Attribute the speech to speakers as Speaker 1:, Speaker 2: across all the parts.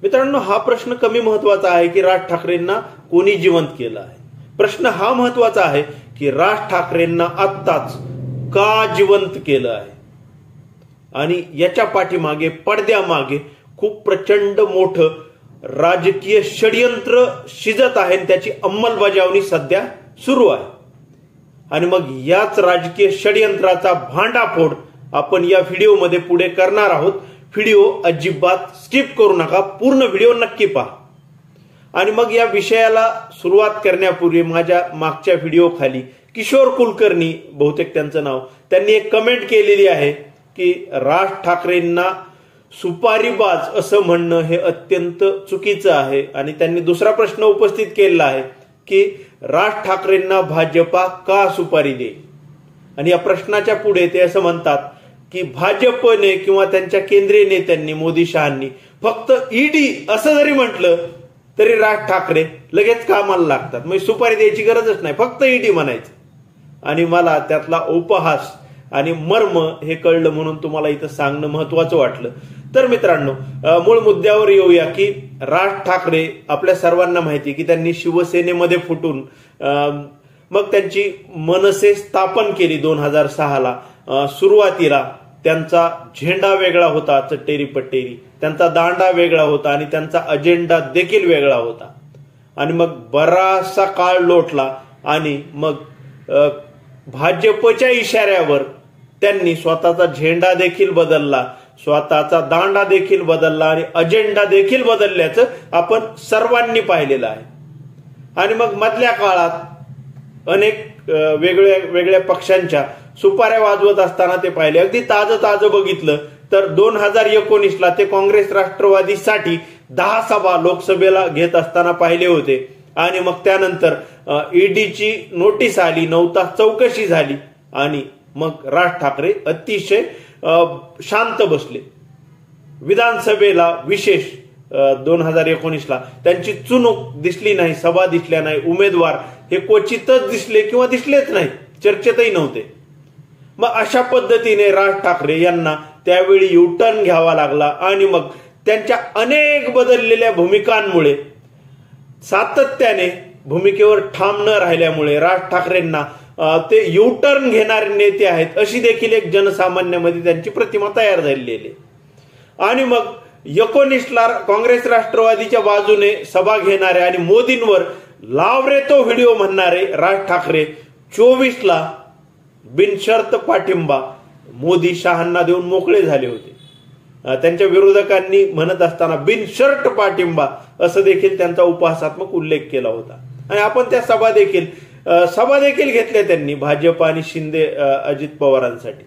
Speaker 1: मित्रांनो, हा प्रश्न कमी महत्वाचा आहे की राज ठाकरेंना कोणी जिवंत केलं आहे. प्रश्न हा महत्वाचा आहे की राज ठाकरेंना आत्ताच का जिवंत केलं आहे. आणि याच्या पाठीमागे, पडद्यामागे खूप प्रचंड मोठं राजकीय षडयंत्र शिजत आहे आणि त्याची अंमलबजावणी सध्या सुरू आहे. आणि मग याच राजकीय षडयंत्राचा भांडाफोड आपण या व्हिडिओमध्ये पुढे करणार आहोत. व्हिडिओ अजिबात स्किप करू नका, पूर्ण व्हिडिओ नक्की पहा. आणि मग या विषयाला सुरुवात करण्यापूर्वी माझ्या मागच्या व्हिडिओ खाली किशोर कुलकर्णी, बहुतेक त्यांचं नाव, त्यांनी एक कमेंट केलेली आहे की राज ठाकरेंना सुपारीबाज असं म्हणणं हे अत्यंत चुकीचं आहे. आणि त्यांनी दुसरा प्रश्न उपस्थित केलेला आहे की राज ठाकरेंना भाजपा का सुपारी देईल. आणि या प्रश्नाच्या पुढे ते असं म्हणतात की भाजपने किंवा त्यांच्या केंद्रीय नेत्यांनी, मोदी शहांनी फक्त ईडी असं जरी म्हटलं तरी राज ठाकरे लगेच कामाला लागतात. म्हणजे सुपारी द्यायची गरजच नाही, फक्त ईडी म्हणायचं. आणि मला त्यातला उपहास आणि मर्म हे कळलं, म्हणून तुम्हाला इथं सांगणं महत्वाचं वाटलं. तर मित्रांनो, मूळ मुद्द्यावर येऊया की राज ठाकरे, आपल्या सर्वांना माहिती की त्यांनी शिवसेनेमध्ये फुटून मग त्यांची मनसे स्थापन केली 2006ला. सुरुवातीला त्यांचा झेंडा वेगळा होता, चट्टेरी पट्टेरी, त्यांचा दांडा वेगळा होता आणि त्यांचा अजेंडा देखील वेगळा होता. आणि मग बराचसा काळ लोटला आणि मग भाजपच्या इशाऱ्यावर त्यांनी स्वतःचा झेंडा देखील बदलला, स्वतःचा दांडा देखील बदलला आणि अजेंडा देखील बदलल्याचं आपण सर्वांनी पाहिलेलं आहे. आणि मग मधल्या काळात अनेक वेगळ्या वेगळ्या पक्षांच्या सुपाऱ्या वाजवत असताना ते पाहिले. अगदी ताजं बघितलं तर 2019ला ते काँग्रेस राष्ट्रवादीसाठी 10 सभा लोकसभेला घेत असताना पाहिले होते. आणि मग त्यानंतर ईडीची नोटीस आली, 9 तास चौकशी झाली आणि मग राज ठाकरे अतिशय शांत बसले. विधानसभेला विशेष 2019ला त्यांची चुणूक दिसली नाही, सभा दिसल्या नाही, उमेदवार हे क्वचितच दिसले किंवा दिसलेच नाही, चर्चेतही नव्हते. मग अशा पद्धतीने राज ठाकरे यांना त्यावेळी युटर्न घ्यावा लागला. आणि मग त्यांच्या अनेक बदललेल्या भूमिकांमुळे, सातत्याने भूमिकेवर ठाम न राहिल्यामुळे राज ठाकरेंना ते युटर्न घेणारे नेते आहेत अशी देखील एक जनसामान्यामध्ये त्यांची प्रतिमा तयार झालेली आहे. आणि मग 19ला काँग्रेस राष्ट्रवादीच्या बाजूने सभा घेणारे आणि मोदींवर लाव रे तो व्हिडिओ म्हणणारे राज ठाकरे 24ला बिनशर्त पाठिंबा मोदी शहांना देऊन मोकळे झाले होते. त्यांच्या विरोधकांनी म्हणत असताना बिनशर्त पाठिंबा असं देखील त्यांचा उपहासात्मक उल्लेख केला होता. आणि आपण त्या सभा देखील घेतल्या त्यांनी, भाजप आणि शिंदे अजित पवारांसाठी.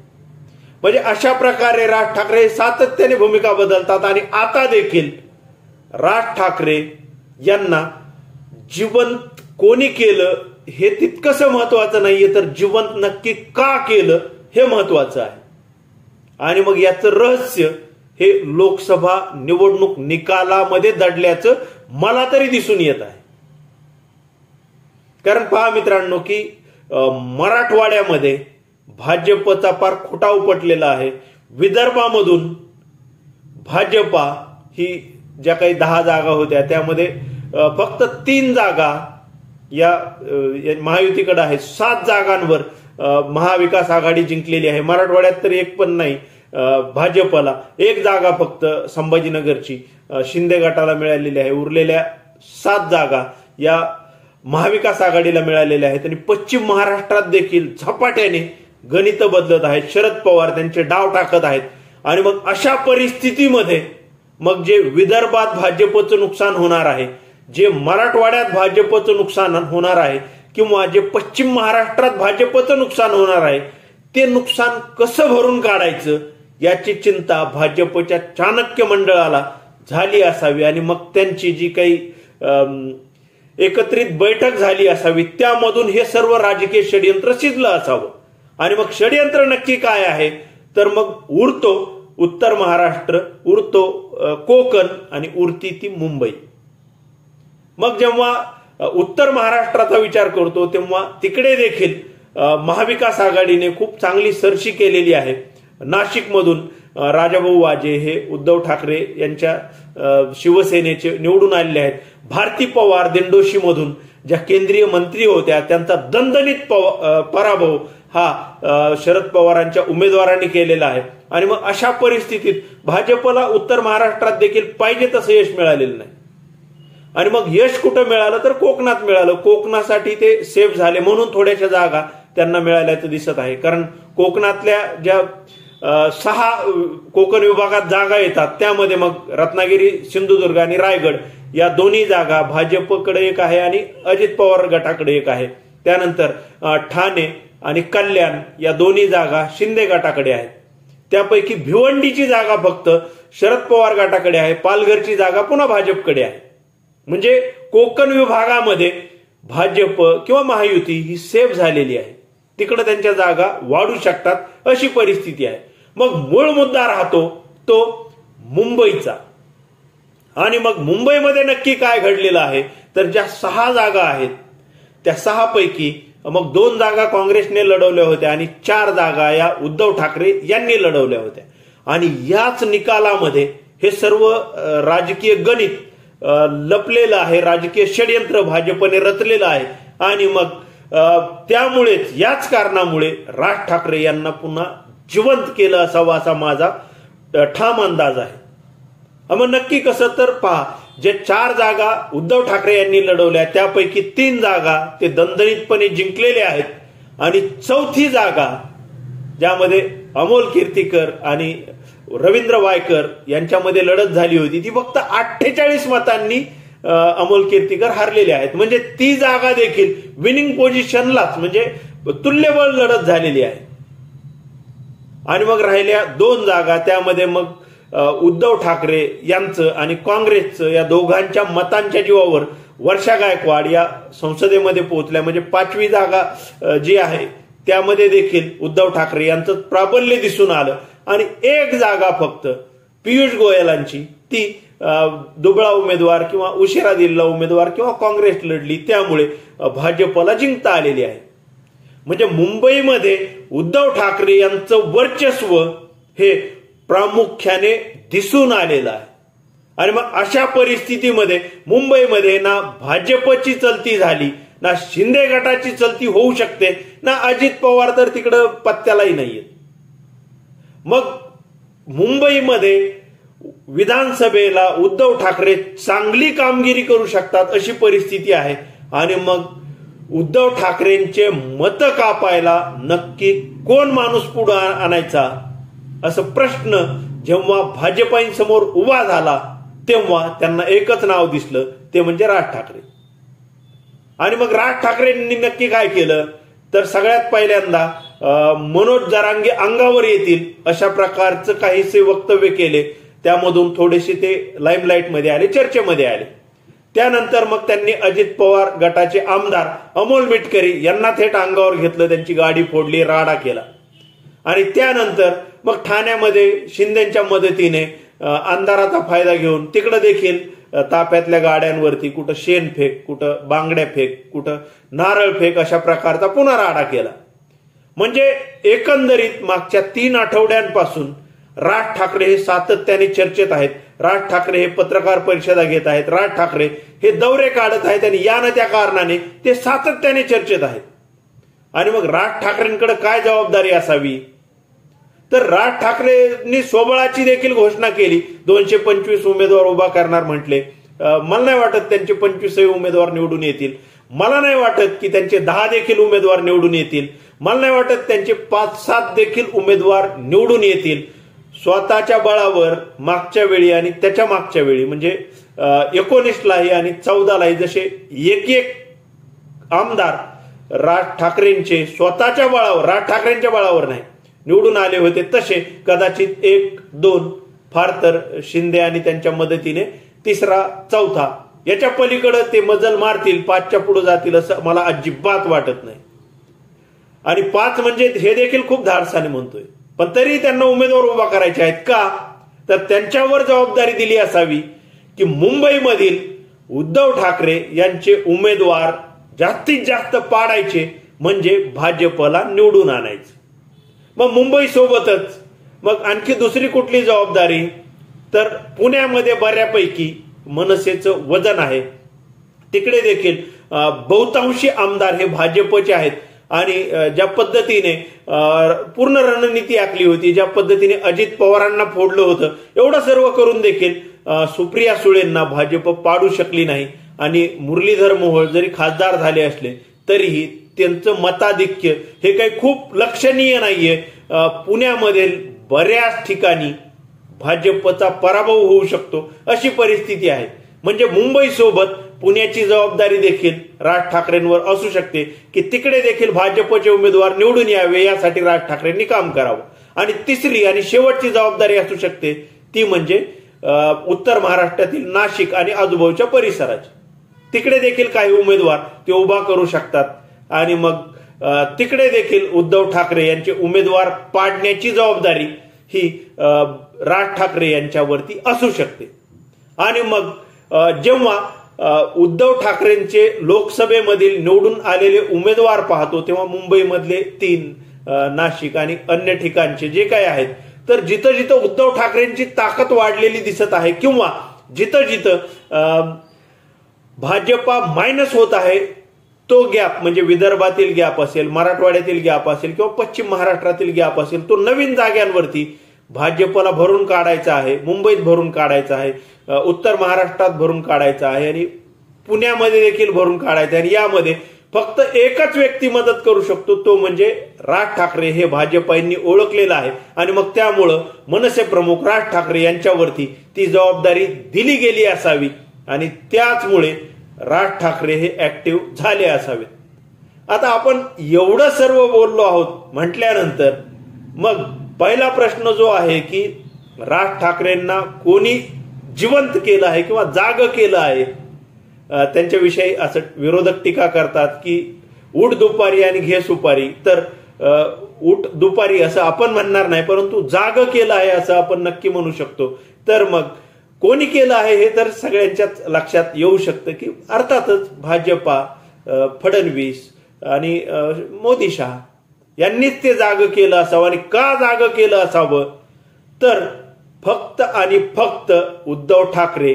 Speaker 1: म्हणजे अशा प्रकारे राज ठाकरे सातत्याने भूमिका बदलतात. आणि आता देखील राज ठाकरे यांना जिवंत कोणी केलं हे तितकंसं महत्वाचं नाहीये, तर जिवंत नक्की का केलं हे महत्वाचं आहे. आणि मग याचं रहस्य हे लोकसभा निवडणूक निकालामध्ये दडल्याचं मला तरी दिसून येत आहे. कारण पहा मित्रांनो की मराठवाड्यामध्ये भाजपचा पार खोटा उपटलेला आहे. विदर्भामधून भाजपा ही ज्या काही 10 जागा होत्या त्यामध्ये फक्त 3 जागा या महायुतीकडे आहेत. 7 जागांवर महाविकास आघाडी जिंकलेली आहे. मराठवाड्यात तर एक पण नाही. भाजपला 1 जागा फक्त संभाजीनगरची शिंदे गटाला मिळालेली आहे. उरलेल्या 7 जागा या महाविकास आघाडीला मिळालेल्या आहेत. आणि पश्चिम महाराष्ट्रात देखील झपाट्याने गणित बदलत आहेत. शरद पवार त्यांचे डाव टाकत आहेत. आणि मग अशा परिस्थितीमध्ये मग जे विदर्भात भाजपचं नुकसान होणार आहे, जे मराठवाड्यात भाजपचं नुकसान होणार आहे किंवा जे पश्चिम महाराष्ट्रात भाजपचं नुकसान होणार आहे, ते नुकसान कसं भरून काढायचं याची चिंता भाजपच्या चाणक्य मंडळाला झाली असावी. आणि मग त्यांची जी काही एकत्रित बैठक झाली असावी, त्यामधून हे सर्व राजकीय षडयंत्र शिजलं असावं. आणि मग षडयंत्र नक्की काय आहे, तर मग उरतो उत्तर महाराष्ट्र, उरतो कोकण आणि उरती ती मुंबई. मग जेव्हा उत्तर महाराष्ट्राचा विचार करतो तेव्हा तिकडे देखील महाविकास आघाडीने खूप चांगली सरशी केलेली आहे. नाशिकमधून राजाभाऊ वाजे हे उद्धव ठाकरे यांच्या शिवसेनेचे निवडून आलेले आहेत. भारती पवार दिंडोशी मधून ज्या केंद्रीय मंत्री होत्या त्यांचा दणदणीत पराभव हा शरद पवारांच्या उमेदवारांनी केलेला आहे. आणि मग अशा परिस्थितीत भाजपला उत्तर महाराष्ट्रात देखील पाहिजे तसं यश मिळालेलं नाही. आणि मग यश कुठं मिळालं तर कोकणात मिळालं. कोकणासाठी ते सेफ झाले म्हणून थोड्याशा जागा त्यांना मिळाल्याचं दिसत आहे. कारण कोकणातल्या ज्या 6 कोकण विभागात जागा येतात त्यामध्ये मग रत्नागिरी, सिंधुदुर्ग आणि रायगड या दोन्ही जागा भाजपकडे एक आहे आणि अजित पवार गटाकडे एक आहे. त्यानंतर ठाणे आणि कल्याण या दोन्ही जागा शिंदे गटाकडे आहेत. त्यापैकी भिवंडीची जागा फक्त शरद पवार गटाकडे आहे. पालघरची जागा पुन्हा भाजपकडे आहे. म्हणजे कोकण विभागामध्ये भाजप किंवा महायुती ही सेफ झालेली आहे. तिकडे त्यांच्या जागा वाढू शकतात अशी परिस्थिती आहे. मग मूळ मुद्दा राहतो तो मुंबईचा. आणि मग मुंबईमध्ये नक्की काय घडलेलं आहे तर ज्या 6 जागा आहेत त्या 6 पैकी मग 2 जागा काँग्रेसने लढवल्या होत्या आणि 4 जागा या उद्धव ठाकरे यांनी लढवल्या होत्या. आणि याच निकालामध्ये हे सर्व राजकीय गणित लपलेलं आहे, राजकीय षडयंत्र भाजपने रचलेलं आहे. आणि मग त्यामुळेच याच कारणामुळे राज ठाकरे यांना पुन्हा जिवंत केलं असावं असा माझा ठाम अंदाज आहे. मग नक्की कसं तर पहा, जे 4 जागा उद्धव ठाकरे यांनी लढवल्या त्यापैकी 3 जागा ते दणदणीतपणे जिंकलेले आहेत. आणि 4थी जागा ज्यामध्ये अमोल कीर्तीकर आणि रवींद्र वायकर यांच्यामध्ये लढत झाली होती ती फक्त 48 मतांनी अमोल कीर्तीकर हारलेले आहेत. म्हणजे ती जागा देखील विनिंग पोझिशनलाच म्हणजे तुल्यबळ लढत झालेली आहे. आणि मग राहिल्या 2 जागा त्यामध्ये मग उद्धव ठाकरे यांचं आणि काँग्रेसचं या दोघांच्या मतांच्या जीवावर वर्षा गायकवाड या संसदेमध्ये पोहोचल्या. म्हणजे 5वी जागा जी आहे त्यामध्ये देखील उद्धव ठाकरे यांचं प्राबल्य दिसून आलं. आणि 1 जागा फक्त पियुष गोयलांची ती दुबळा उमेदवार किंवा उशिरा दिलेला उमेदवार किंवा काँग्रेस लढली त्यामुळे भाजपला जिंकता आलेली आहे. म्हणजे मुंबईमध्ये उद्धव ठाकरे यांचं वर्चस्व हे प्रामुख्याने दिसून आलेलं आहे. आणि मग अशा परिस्थितीमध्ये मुंबईमध्ये ना भाजपची चलती झाली, ना शिंदे गटाची चलती होऊ शकते, ना अजित पवार तर तिकडं पत्त्यालाही नाहीये. मग मुंबईमध्ये विधानसभेला उद्धव ठाकरे चांगली कामगिरी करू शकतात अशी परिस्थिती आहे. आणि मग उद्धव ठाकरेंचे मत कापायला नक्की कोण माणूस पुढे आणायचा असं प्रश्न जेव्हा भाजपांसमोर उभा झाला तेव्हा त्यांना एकच नाव दिसलं, ते म्हणजे राज ठाकरे. आणि मग राज ठाकरेंनी नक्की काय केलं तर सगळ्यात पहिल्यांदा मनोज जरांगे अंगावर येतील अशा प्रकारचं काहीसे वक्तव्य केले. त्यामधून थोडेसे ते लाईमलाईटमध्ये आले, चर्चेमध्ये आले. त्यानंतर मग त्यांनी अजित पवार गटाचे आमदार अमोल मिटकरी यांना थेट अंगावर घेतलं, त्यांची गाडी फोडली, राडा केला. आणि त्यानंतर मग ठाण्यामध्ये शिंदेच्या मदतीने अंधाराचा फायदा घेऊन तिकडे देखील ताप्यातल्या गाड्यांवरती कुठं शेण फेक, कुठं बांगड्या फेक, कुठं नारळ फेक अशा प्रकारचा पुन्हा राडा केला. म्हणजे एकंदरीत मागच्या 3 आठवड्यांपासून राज ठाकरे हे सातत्याने चर्चेत आहेत. राज ठाकरे हे पत्रकार परिषदा घेत आहेत, राज ठाकरे हे दौरे काढत आहेत आणि यानं त्या कारणाने ते सातत्याने चर्चेत आहेत. आणि मग राज ठाकरेंकडे काय जबाबदारी असावी तर राज ठाकरेंनी स्वबळाची देखील घोषणा केली. 225 उमेदवार उभा करणार म्हटले. मला नाही वाटत त्यांचे 25 उमेदवार निवडून येतील. मला नाही वाटत की त्यांचे 10 देखील उमेदवार निवडून येतील. मला नाही वाटत त्यांचे 5-7 देखील उमेदवार निवडून येतील. स्वतःच्या बळावर मागच्या वेळी आणि त्याच्या मागच्या वेळी म्हणजे 19लाही आणि 14लाही जसे एक आमदार राज ठाकरेंचे स्वतःच्या बळावर, राज ठाकरेंच्या बळावर नाही, निवडून आले होते तसे कदाचित 1-2 फार तर शिंदे आणि त्यांच्या मदतीने 3रा 4था याच्या पलीकडे ते मजल मारतील, 5च्या पुढे जातील असं मला अजिबात वाटत नाही. आणि 5 म्हणजे हे देखील खूप धाडसाने म्हणतोय, पण तरी त्यांना उमेदवार उभा करायचे आहेत का तर त्यांच्यावर जबाबदारी दिली असावी की मुंबईमधील उद्धव ठाकरे यांचे उमेदवार जास्तीत जास्त पाडायचे म्हणजे भाजपला निवडून आणायचं. मग मुंबई सोबतच मग आणखी दुसरी कुठली जबाबदारी, तर पुण्यामध्ये बऱ्यापैकी मनसेचं वजन आहे. तिकडे देखील बहुतांशी आमदार हे भाजपचे आहेत आणि ज्या पद्धतीने पूर्ण रणनीती आखली होती, ज्या पद्धतीने अजित पवारांना फोडलं होतं, एवढं सर्व करून देखील सुप्रिया सुळेंना भाजप पाडू शकली नाही. आणि मुरलीधर मोहोळ जरी खासदार झाले असले तरीही त्यांचं मताधिक्य हे काही खूप लक्षणीय नाहीये. पुण्यामध्ये बऱ्याच ठिकाणी भाजपचा पराभव होऊ शकतो अशी परिस्थिती आहे. म्हणजे मुंबईसोबत पुण्याची जबाबदारी देखील राज ठाकरेंवर असू शकते की तिकडे देखील भाजपचे उमेदवार निवडून यावे यासाठी राज ठाकरेंनी काम करावं. आणि तिसरी आणि शेवटची जबाबदारी असू शकते ती म्हणजे उत्तर महाराष्ट्रातील नाशिक आणि आजूबाजूच्या परिसराची. तिकडे देखील काही उमेदवार ते उभा करू शकतात आणि मग तिकडे देखील उद्धव ठाकरे यांचे उमेदवार पाडण्याची जबाबदारी ही राज ठाकरे यांच्यावरती असू शकते. आणि मग जेव्हा उद्धव ठाकरेंचे लोकसभेमधील निवडून आलेले उमेदवार पाहतो तेव्हा मुंबईमधले 3, नाशिक आणि अन्य ठिकाणचे जे काही आहेत, तर जिथं जिथं उद्धव ठाकरेंची ताकद वाढलेली दिसत आहे किंवा जिथं जिथं भाजपा मायनस होत आहे तो गॅप म्हणजे विदर्भातील गॅप असेल, मराठवाड्यातील गॅप असेल किंवा पश्चिम महाराष्ट्रातील गॅप असेल, तो नवीन जाग्यांवरती भाजपला भरून काढायचा आहे. मुंबईत भरून काढायचा आहे, उत्तर महाराष्ट्रात भरून काढायचा आहे आणि पुण्यामध्ये देखील भरून काढायचं आहे. आणि यामध्ये फक्त एकच व्यक्ती मदत करू शकतो, तो म्हणजे राज ठाकरे हे भाजपांनी ओळखलेलं आहे. आणि मग त्यामुळं मनसे प्रमुख राज ठाकरे यांच्यावरती ती जबाबदारी दिली गेली असावी आणि त्याचमुळे राज ठाकरे हे ऍक्टिव्ह झाले असावेत. आता आपण एवढं सर्व बोललो आहोत म्हटल्यानंतर मग पहिला प्रश्न जो आहे की राज ठाकरेंना कोणी जिवंत केलं आहे किंवा जाग केलं आहे. त्यांच्याविषयी असं विरोधक टीका करतात की उठ दुपारी आणि घे सुपारी. तर उठ दुपारी असं आपण म्हणणार नाही, परंतु जाग केलं आहे असं आपण नक्की म्हणू शकतो. तर मग कोणी केलं आहे हे तर सगळ्यांच्याच लक्षात येऊ शकतं की अर्थातच भाजपा, फडणवीस आणि मोदी शहा यांनीच ते जाग केलं असावं. आणि का जाग केलं असावं, तर फक्त आणि फक्त उद्धव ठाकरे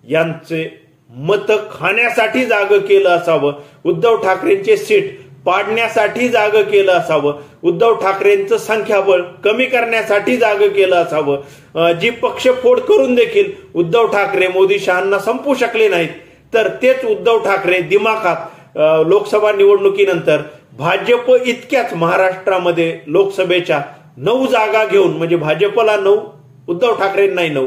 Speaker 1: यांचे मत खाण्यासाठी जाग केलं असावं, उद्धव ठाकरेंचे सीट पाडण्यासाठी जाग केलं असावं, उद्धव ठाकरेंचं संख्याबळ कमी करण्यासाठी जाग केलं असावं. जी पक्षफोड करून देखील उद्धव ठाकरे मोदी शहांना संपू शकले नाहीत, तर तेच उद्धव ठाकरे दिमाखात लोकसभा निवडणुकीनंतर भाजप इतक्याच महाराष्ट्रामध्ये लोकसभेच्या 9 जागा घेऊन, म्हणजे भाजपला 9, उद्धव ठाकरेंनाही 9,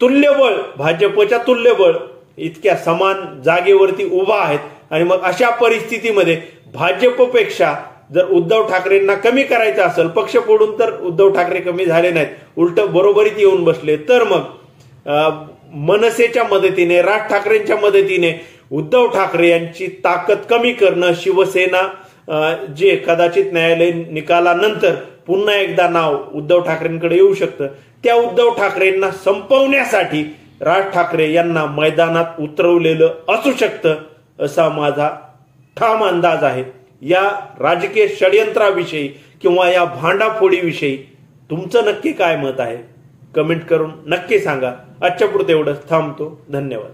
Speaker 1: तुल्यबळ भाजपच्या तुल्यबळ इतक्या समान जागेवरती उभा आहेत. आणि मग अशा परिस्थितीमध्ये भाजपपेक्षा जर उद्धव ठाकरेंना कमी करायचं असेल, पक्ष फोडून तर उद्धव ठाकरे कमी झाले नाहीत, उलट बरोबरीत येऊन बसले, तर मग मनसेच्या मदतीने, राज ठाकरेंच्या मदतीने उद्धव ठाकरे यांची ताकद कमी करणं, शिवसेना जे कदाचित न्यायालय निकालानंतर पुन्हा एकदा नाव उद्धव ठाकरेंकडे येऊ शकतं, त्या उद्धव ठाकरेंना संपवण्यासाठी राज ठाकरे यांना मैदानात उतरवलेलं असू शकतं असा माझा ठाम अंदाज आहे. या राजकीय षडयंत्राविषयी किंवा या भांडाफोडीविषयी तुमचं नक्की काय मत आहे कमेंट करून नक्की सांगा. आजच्या पुरतं एवढंच, थांबतो. धन्यवाद.